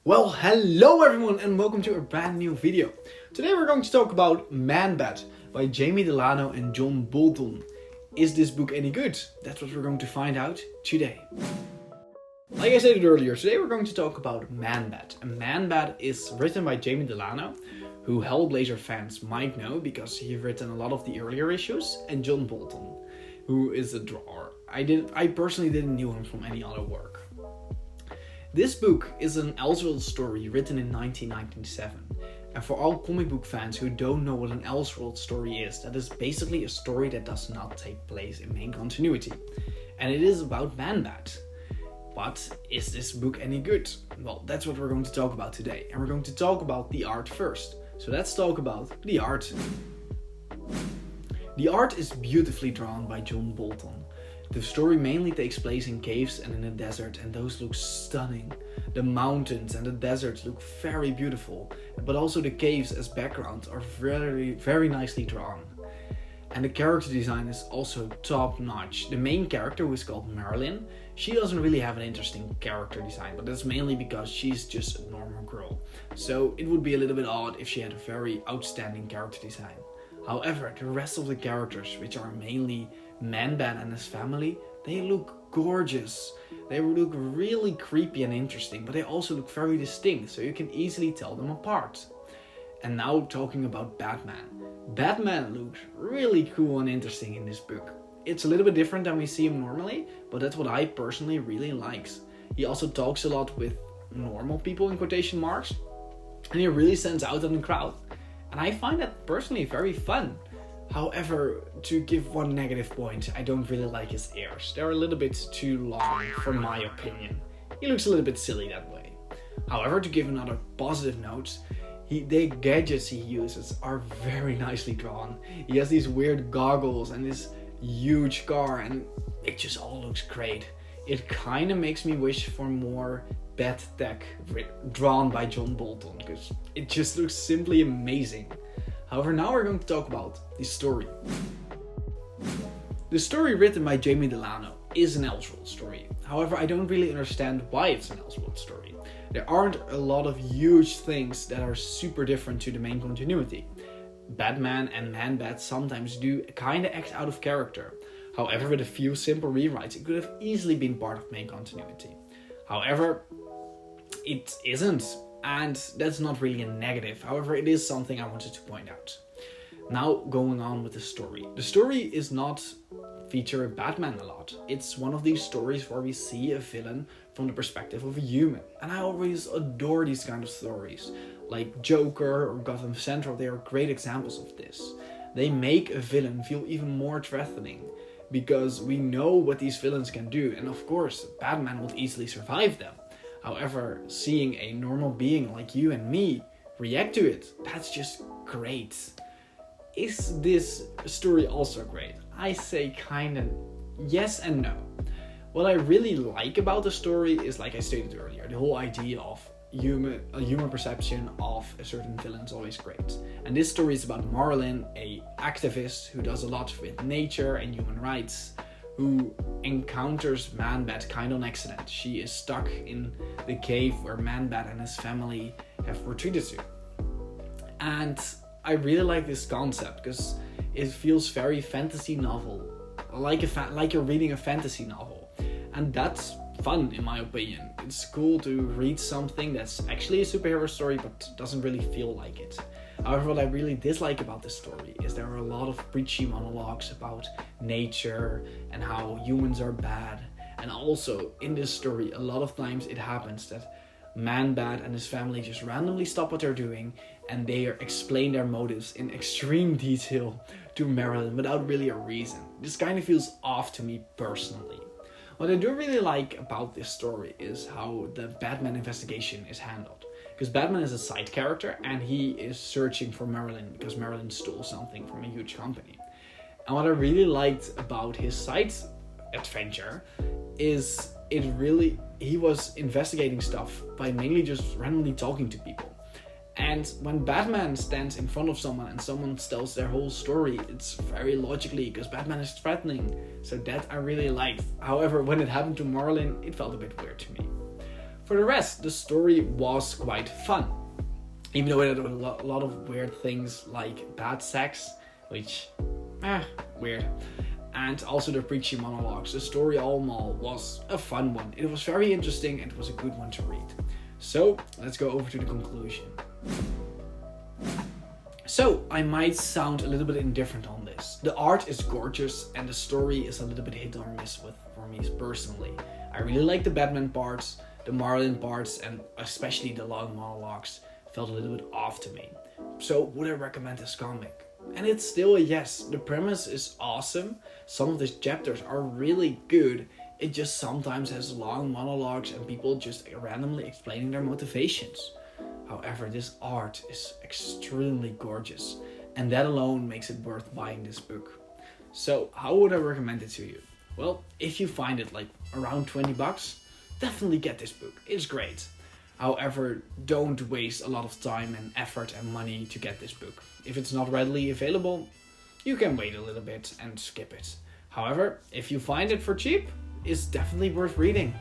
Well, hello everyone and welcome to a brand new video. Today we're going to talk about Manbat by Jamie Delano and John Bolton. Is this book any good? That's what we're going to find out today. Like I said earlier, today we're going to talk about Manbat. And Manbat is written by Jamie Delano, who Hellblazer fans might know because he's written a lot of the earlier issues, and John Bolton, who is a drawer. I personally didn't know him from any other work. This book is an Elseworld story written in 1997. And for all comic book fans who don't know what an Elseworld story is, that is basically a story that does not take place in main continuity. And it is about Manbat. But is this book any good? Well, that's what we're going to talk about today. And we're going to talk about the art first. So let's talk about the art. The art is beautifully drawn by John Bolton. The story mainly takes place in caves and in the desert, and those look stunning. The mountains and the deserts look very beautiful, but also the caves as background are very, very nicely drawn. And the character design is also top notch. The main character, who is called Marilyn, she doesn't really have an interesting character design, but that's mainly because she's just a normal girl. So it would be a little bit odd if she had a very outstanding character design. However, the rest of the characters, which are mainly Manbat and his family, they look gorgeous. They look really creepy and interesting, but they also look very distinct, so you can easily tell them apart. And now talking about Batman. Batman looks really cool and interesting in this book. It's a little bit different than we see him normally, but that's what I personally really like. He also talks a lot with normal people in quotation marks, and he really stands out in the crowd. And I find that personally very fun. However, to give one negative point, I don't really like his ears. They're a little bit too long, for my opinion. He looks a little bit silly that way. However, to give another positive note, the gadgets he uses are very nicely drawn. He has these weird goggles and this huge car, and it just all looks great. It kind of makes me wish for more Bat Tech drawn by John Bolton, because it just looks simply amazing. However, now we're going to talk about the story. The story written by Jamie Delano is an Elseworld story. However, I don't really understand why it's an Elseworld story. There aren't a lot of huge things that are super different to the main continuity. Batman and Manbat sometimes do kind of act out of character. However, with a few simple rewrites, it could have easily been part of main continuity. However, it isn't, and that's not really a negative. However, it is something I wanted to point out. Now, going on with the story. The story is not feature Batman a lot. It's one of these stories where we see a villain from the perspective of a human. And I always adore these kind of stories. Like Joker or Gotham Central, they are great examples of this. They make a villain feel even more threatening, because we know what these villains can do, and of course, Batman would easily survive them. However, seeing a normal being like you and me react to it, that's just great. Is this story also great? I say kinda yes and no. What I really like about the story is, like I stated earlier, the whole idea of a human perception of a certain villain is always great. And this story is about Marlin, a activist who does a lot with nature and human rights, who encounters Manbat kind of on accident. She is stuck in the cave where Manbat and his family have retreated to. And I really like this concept because it feels very fantasy novel, like you're reading a fantasy novel. And that's fun in my opinion. It's cool to read something that's actually a superhero story but doesn't really feel like it. However, what I really dislike about this story is there are a lot of preachy monologues about nature and how humans are bad. And also, in this story, a lot of times it happens that Manbat and his family just randomly stop what they're doing and they explain their motives in extreme detail to Marilyn without really a reason. This kind of feels off to me personally. What I do really like about this story is how the Batman investigation is handled. Because Batman is a side character and he is searching for Marilyn because Marilyn stole something from a huge company. And what I really liked about his side adventure is he was investigating stuff by mainly just randomly talking to people. And when Batman stands in front of someone and someone tells their whole story, it's very logically because Batman is threatening. So that I really liked. However, when it happened to Marlin, it felt a bit weird to me. For the rest, the story was quite fun. Even though it had a lot of weird things like bad sex, which, weird. And also the preachy monologues. The story all in all was a fun one. It was very interesting and it was a good one to read. So, let's go over to the conclusion. So, I might sound a little bit indifferent on this. The art is gorgeous and the story is a little bit hit or miss for me personally. I really like the Batman parts, the Marlin parts, and especially the long monologues felt a little bit off to me. So, would I recommend this comic? And it's still a yes. The premise is awesome. Some of the chapters are really good. It just sometimes has long monologues and people just randomly explaining their motivations. However, this art is extremely gorgeous, and that alone makes it worth buying this book. So, how would I recommend it to you? Well, if you find it like around $20, definitely get this book. It's great. However, don't waste a lot of time and effort and money to get this book. If it's not readily available, you can wait a little bit and skip it. However, if you find it for cheap, it's definitely worth reading.